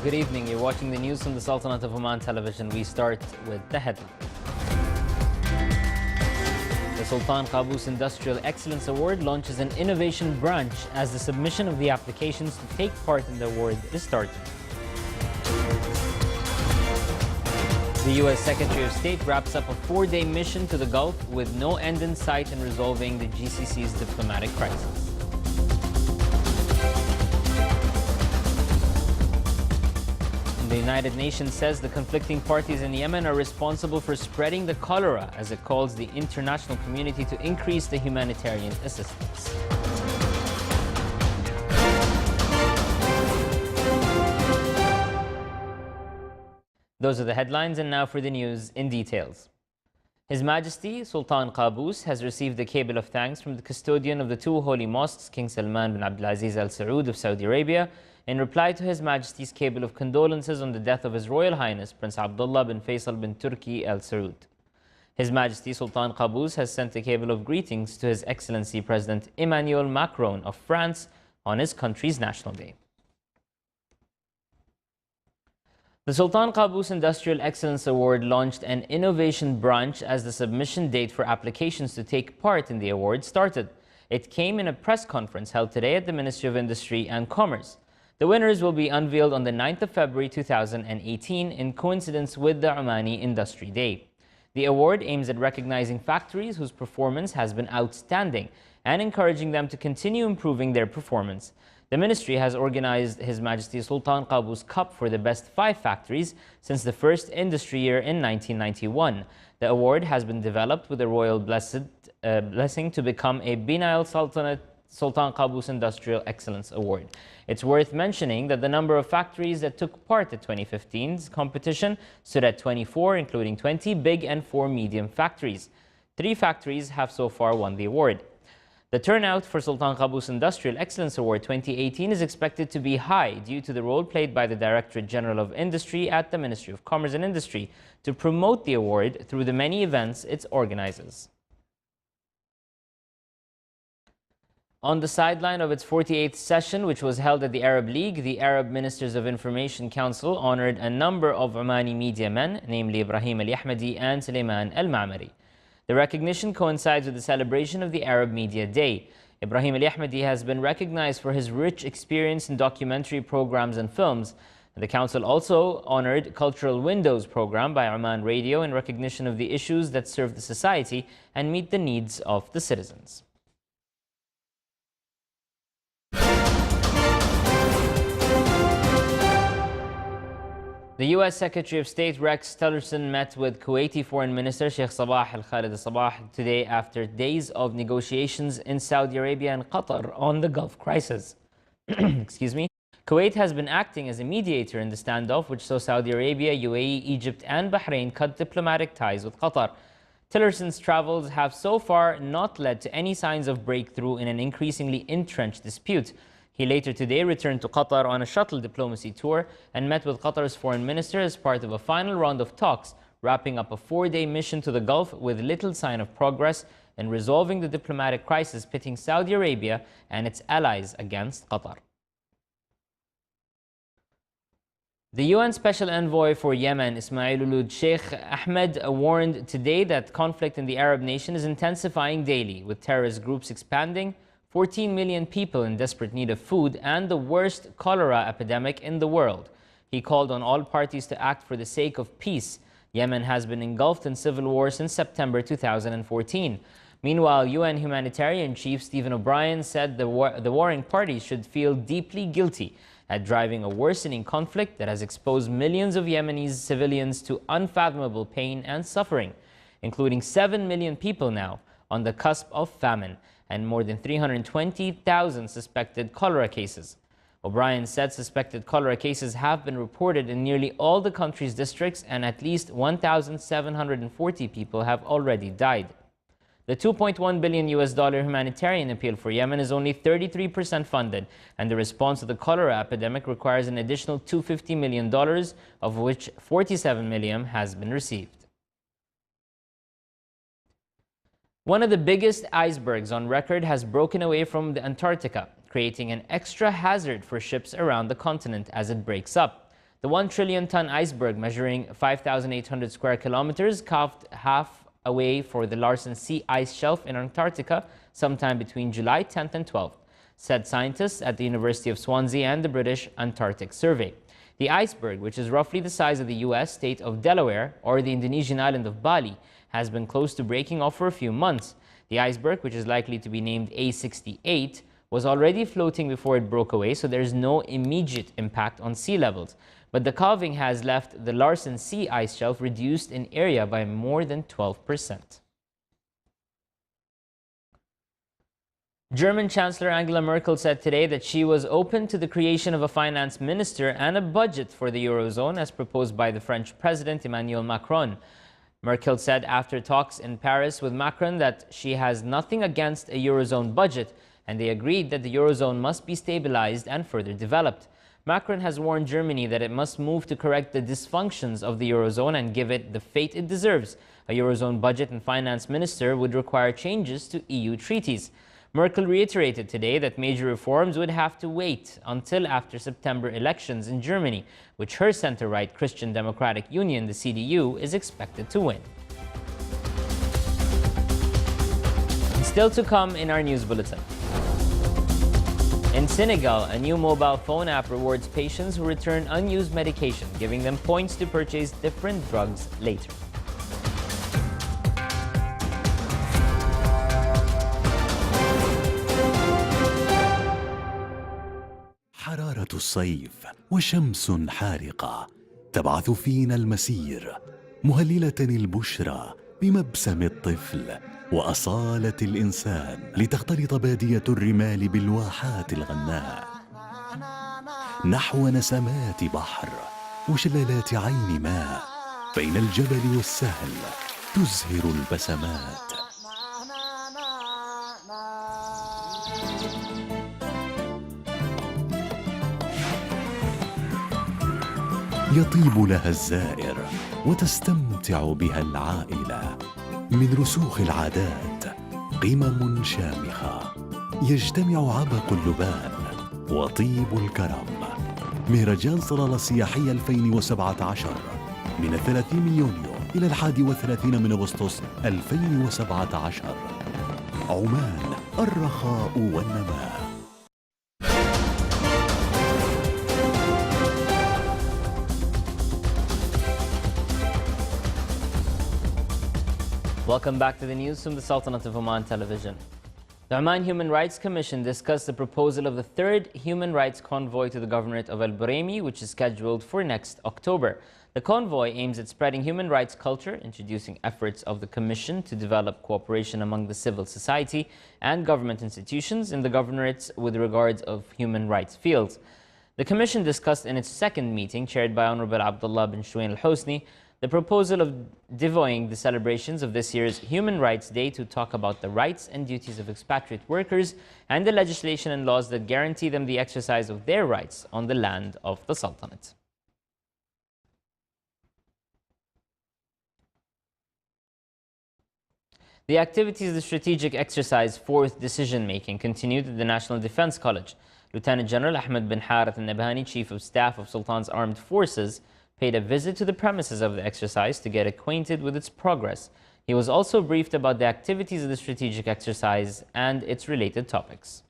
Good evening. You're watching the news from the Sultanate of Oman television. We start with the headline. The Sultan Qaboos Industrial Excellence Award launches an innovation branch as the submission of the applications to take part in the award is started. The U.S. Secretary of State wraps up a 4-day mission to the Gulf with no end in sight in resolving the GCC's diplomatic crisis. The United Nations says the conflicting parties in Yemen are responsible for spreading the cholera as it calls the international community to increase the humanitarian assistance. Those are the headlines, and now for the news in details. His Majesty Sultan Qaboos has received a cable of thanks from the custodian of the two holy mosques, King Salman bin Abdulaziz Al Saud of Saudi Arabia, in reply to His Majesty's cable of condolences on the death of His Royal Highness Prince Abdullah bin Faisal bin Turki Al Saud. His Majesty Sultan Qaboos has sent a cable of greetings to His Excellency President Emmanuel Macron of France on his country's National Day. The Sultan Qaboos Industrial Excellence Award launched an innovation branch as the submission date for applications to take part in the award started. It came in a press conference held today at the Ministry of Industry and Commerce. The winners will be unveiled on the 9th of February 2018 in coincidence with the Omani Industry Day. The award aims at recognizing factories whose performance has been outstanding and encouraging them to continue improving their performance. The ministry has organized His Majesty Sultan Qaboos Cup for the best 5 factories since the first industry year in 1991. The award has been developed with a royal blessing to become a Binal Sultanate Sultan Qaboos Industrial Excellence Award. It's worth mentioning that the number of factories that took part at 2015's competition stood at 24, including 20 big and 4 medium factories. 3 factories have so far won the award. The turnout for Sultan Qaboos Industrial Excellence Award 2018 is expected to be high due to the role played by the Directorate General of Industry at the Ministry of Commerce and Industry to promote the award through the many events it organizes. On the sideline of its 48th session, which was held at the Arab League, the Arab Ministers of Information Council honored a number of Omani media men, namely Ibrahim Al-Ahmadi and Suleiman Al-Ma'mari. The recognition coincides with the celebration of the Arab Media Day. Ibrahim Al-Ahmadi has been recognized for his rich experience in documentary programs and films. The Council also honored Cultural Windows program by Oman Radio in recognition of the issues that serve the society and meet the needs of the citizens. The U.S. Secretary of State Rex Tillerson met with Kuwaiti Foreign Minister Sheikh Sabah Al-Khalid Al-Sabah today after days of negotiations in Saudi Arabia and Qatar on the Gulf crisis. Excuse me. Kuwait has been acting as a mediator in the standoff, which saw Saudi Arabia, UAE, Egypt and Bahrain cut diplomatic ties with Qatar. Tillerson's travels have so far not led to any signs of breakthrough in an increasingly entrenched dispute. He later today returned to Qatar on a shuttle diplomacy tour and met with Qatar's foreign minister as part of a final round of talks, wrapping up a 4-day mission to the Gulf with little sign of progress in resolving the diplomatic crisis pitting Saudi Arabia and its allies against Qatar. The UN Special Envoy for Yemen, Ismail Ulud Sheikh Ahmed, warned today that conflict in the Arab nation is intensifying daily, with terrorist groups expanding, 14 million people in desperate need of food, and the worst cholera epidemic in the world. He called on all parties to act for the sake of peace. Yemen has been engulfed in civil war since September 2014. Meanwhile, UN humanitarian chief Stephen O'Brien said the warring parties should feel deeply guilty at driving a worsening conflict that has exposed millions of Yemeni civilians to unfathomable pain and suffering, including 7 million people now on the cusp of famine and more than 320,000 suspected cholera cases. O'Brien said suspected cholera cases have been reported in nearly all the country's districts and at least 1,740 people have already died. The $2.1 billion humanitarian appeal for Yemen is only 33% funded, and the response to the cholera epidemic requires an additional $250 million, of which $47 million has been received. One of the biggest icebergs on record has broken away from the Antarctica, creating an extra hazard for ships around the continent as it breaks up. The 1 trillion ton iceberg measuring 5,800 square kilometers calved half away for the Larsen C ice shelf in Antarctica sometime between July 10th and 12th, said scientists at the University of Swansea and the British Antarctic Survey. The iceberg, which is roughly the size of the U.S. state of Delaware or the Indonesian island of Bali, has been close to breaking off for a few months. The iceberg, which is likely to be named A68, was already floating before it broke away, so there is no immediate impact on sea levels. But the calving has left the Larsen C ice shelf reduced in area by more than 12%. German Chancellor Angela Merkel said today that she was open to the creation of a finance minister and a budget for the Eurozone as proposed by the French President Emmanuel Macron. Merkel said after talks in Paris with Macron that she has nothing against a Eurozone budget, and they agreed that the Eurozone must be stabilized and further developed. Macron has warned Germany that it must move to correct the dysfunctions of the Eurozone and give it the fate it deserves. A Eurozone budget and finance minister would require changes to EU treaties. Merkel reiterated today that major reforms would have to wait until after September elections in Germany, which her center-right Christian Democratic Union, the CDU, is expected to win. And still to come in our news bulletin. In Senegal, a new mobile phone app rewards patients who return unused medication, giving them points to purchase different drugs later. حرارة الصيف وشمس حارقة تبعث فينا المسير مهللة البشرى بمبسم الطفل وأصالة الإنسان لتختلط بادية الرمال بالواحات الغناء نحو نسمات بحر وشلالات عين ماء بين الجبل والسهل تزهر البسمات يطيب لها الزائر وتستمتع بها العائلة من رسوخ العادات قمم شامخة يجتمع عبق اللبان وطيب الكرم مهرجان صلالة السياحية 2017 من 30 يونيو إلى 31 من أغسطس 2017 عمان الرخاء والنماء. Welcome back to the news from the Sultanate of Oman television. The Oman Human Rights Commission discussed the proposal of the third human rights convoy to the governorate of Al Buraimi, which is scheduled for next October. The convoy aims at spreading human rights culture, introducing efforts of the Commission to develop cooperation among the civil society and government institutions in the governorates with regards of human rights fields. The Commission discussed in its second meeting, chaired by Honorable Abdullah bin Shuain Al-Hosni, the proposal of devoting the celebrations of this year's Human Rights Day to talk about the rights and duties of expatriate workers and the legislation and laws that guarantee them the exercise of their rights on the land of the Sultanate. The activities of the strategic exercise Fourth Decision Making continued at the National Defense College. Lieutenant General Ahmed bin Harith al-Nabhani, Chief of Staff of Sultan's Armed Forces, paid a visit to the premises of the exercise to get acquainted with its progress. He was also briefed about the activities of the strategic exercise and its related topics.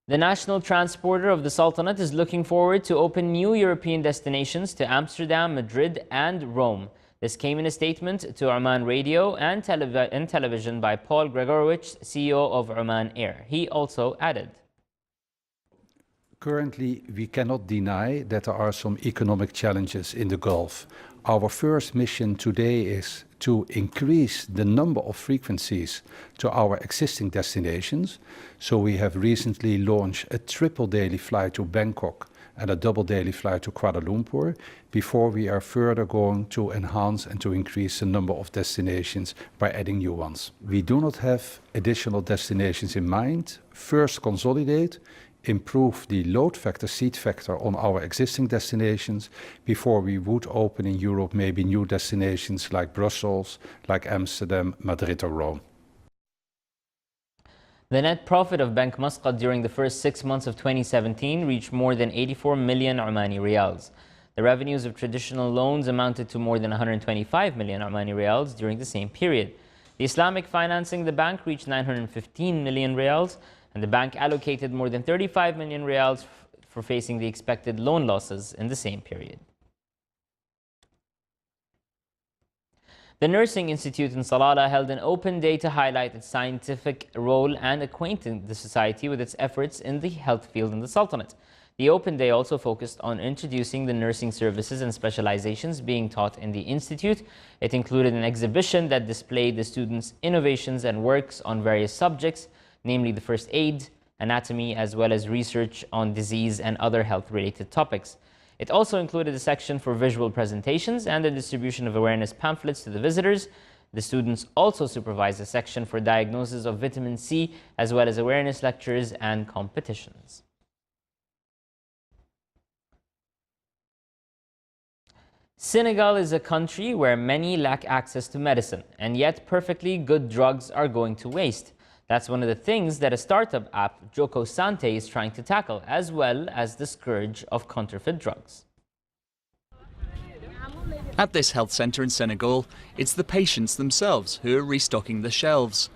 The national transporter of the Sultanate is looking forward to open new European destinations to Amsterdam, Madrid and Rome. This came in a statement to Oman Radio and television by Paul Gregorowicz, CEO of Oman Air. He also added, currently, we cannot deny that there are some economic challenges in the Gulf. Our first mission today is to increase the number of frequencies to our existing destinations. So we have recently launched a triple daily flight to Bangkok and a double daily flight to Kuala Lumpur before we are further going to enhance and to increase the number of destinations by adding new ones. We do not have additional destinations in mind. First, consolidate, improve the load factor, seat factor on our existing destinations before we would open in Europe maybe new destinations like Brussels, like Amsterdam, Madrid or Rome. The net profit of Bank Muscat during the first 6 months of 2017 reached more than 84 million Omani riyals. The revenues of traditional loans amounted to more than 125 million Omani riyals during the same period. The Islamic financing the bank reached 915 million riyals, and the bank allocated more than 35 million riyals for facing the expected loan losses in the same period. The Nursing Institute in Salalah held an open day to highlight its scientific role and acquainting the society with its efforts in the health field in the Sultanate. The open day also focused on introducing the nursing services and specializations being taught in the institute. It included an exhibition that displayed the students' innovations and works on various subjects, namely the first aid, anatomy, as well as research on disease and other health-related topics. It also included a section for visual presentations and the distribution of awareness pamphlets to the visitors. The students also supervised a section for diagnosis of vitamin C, as well as awareness lectures and competitions. Senegal is a country where many lack access to medicine, and yet perfectly good drugs are going to waste. That's one of the things that a startup app, Joko Sante, is trying to tackle, as well as the scourge of counterfeit drugs. At this health centre in Senegal, it's the patients themselves who are restocking the shelves.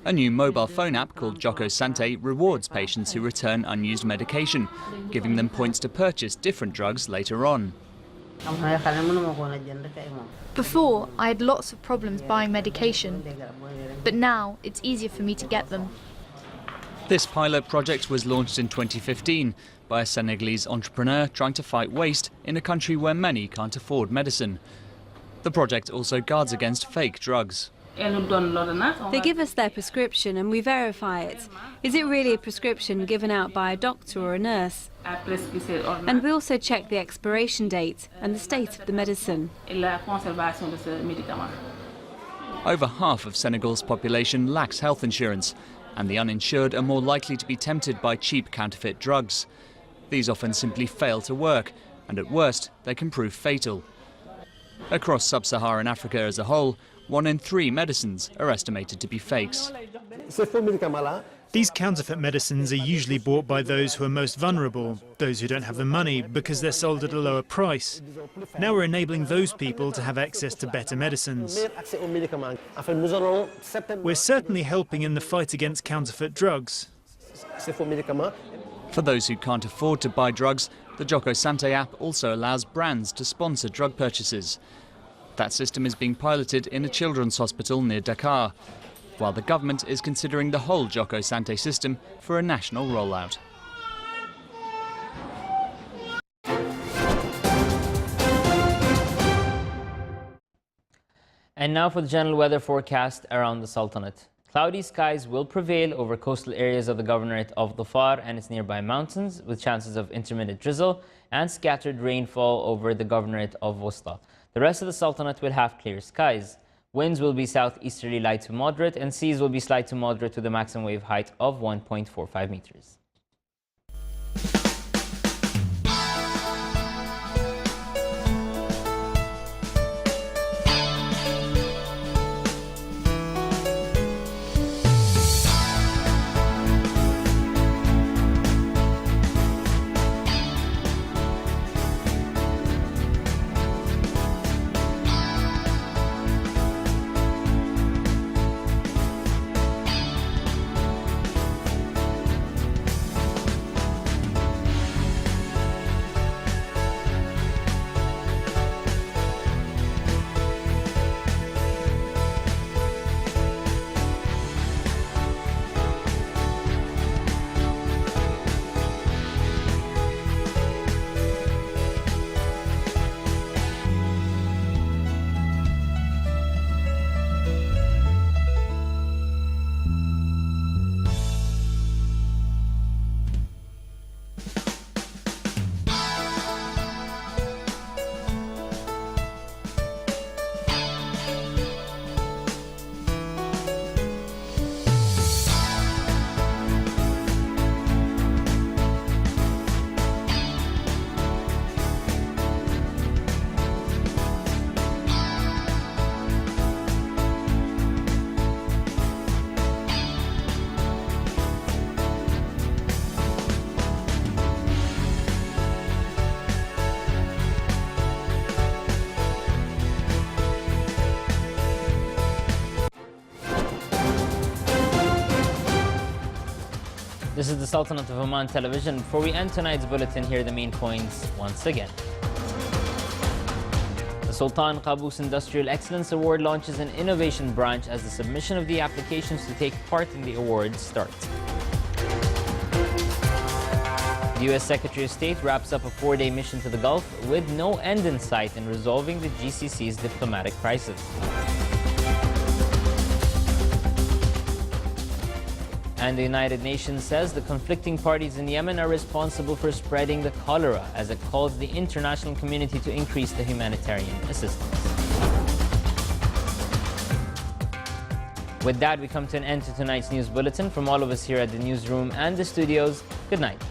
A new mobile phone app called Joko Sante rewards patients who return unused medication, giving them points to purchase different drugs later on. Before, I had lots of problems buying medication, but now it's easier for me to get them. This pilot project was launched in 2015 by a Senegalese entrepreneur trying to fight waste in a country where many can't afford medicine. The project also guards against fake drugs. They give us their prescription and we verify it. Is it really a prescription given out by a doctor or a nurse? And we also check the expiration date and the state of the medicine. Over half of Senegal's population lacks health insurance, and the uninsured are more likely to be tempted by cheap counterfeit drugs. These often simply fail to work, and at worst, they can prove fatal. Across sub-Saharan Africa as a whole, 1 in 3 medicines are estimated to be fakes. These counterfeit medicines are usually bought by those who are most vulnerable, those who don't have the money because they're sold at a lower price. Now we're enabling those people to have access to better medicines. We're certainly helping in the fight against counterfeit drugs. For those who can't afford to buy drugs, the Joko Sante app also allows brands to sponsor drug purchases. That system is being piloted in a children's hospital near Dakar, while the government is considering the whole Joko Sante system for a national rollout. And now for the general weather forecast around the Sultanate. Cloudy skies will prevail over coastal areas of the Governorate of Dhofar and its nearby mountains, with chances of intermittent drizzle and scattered rainfall over the Governorate of Wusta. The rest of the Sultanate will have clear skies. Winds will be southeasterly light to moderate, and seas will be slight to moderate with a maximum wave height of 1.45 meters. This is the Sultanate of Oman Television. Before we end tonight's bulletin, here are the main points once again. The Sultan Qaboos Industrial Excellence Award launches an innovation branch as the submission of the applications to take part in the awards starts. The U.S. Secretary of State wraps up a 4-day mission to the Gulf with no end in sight in resolving the GCC's diplomatic crisis. And the United Nations says the conflicting parties in Yemen are responsible for spreading the cholera as it calls the international community to increase the humanitarian assistance. With that, we come to an end to tonight's news bulletin. From all of us here at the newsroom and the studios, good night.